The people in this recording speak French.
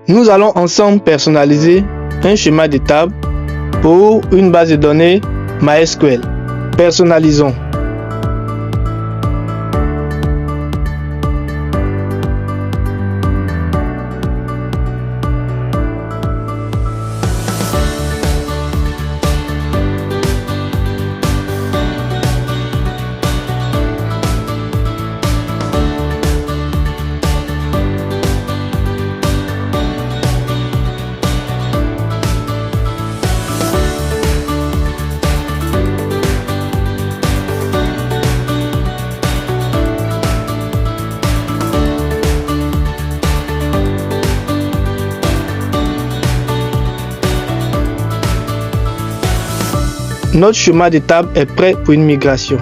Nous allons ensemble personnaliser un schéma de table pour une base de données Mysql. Personnalisons. Notre schéma de table est prêt pour une migration.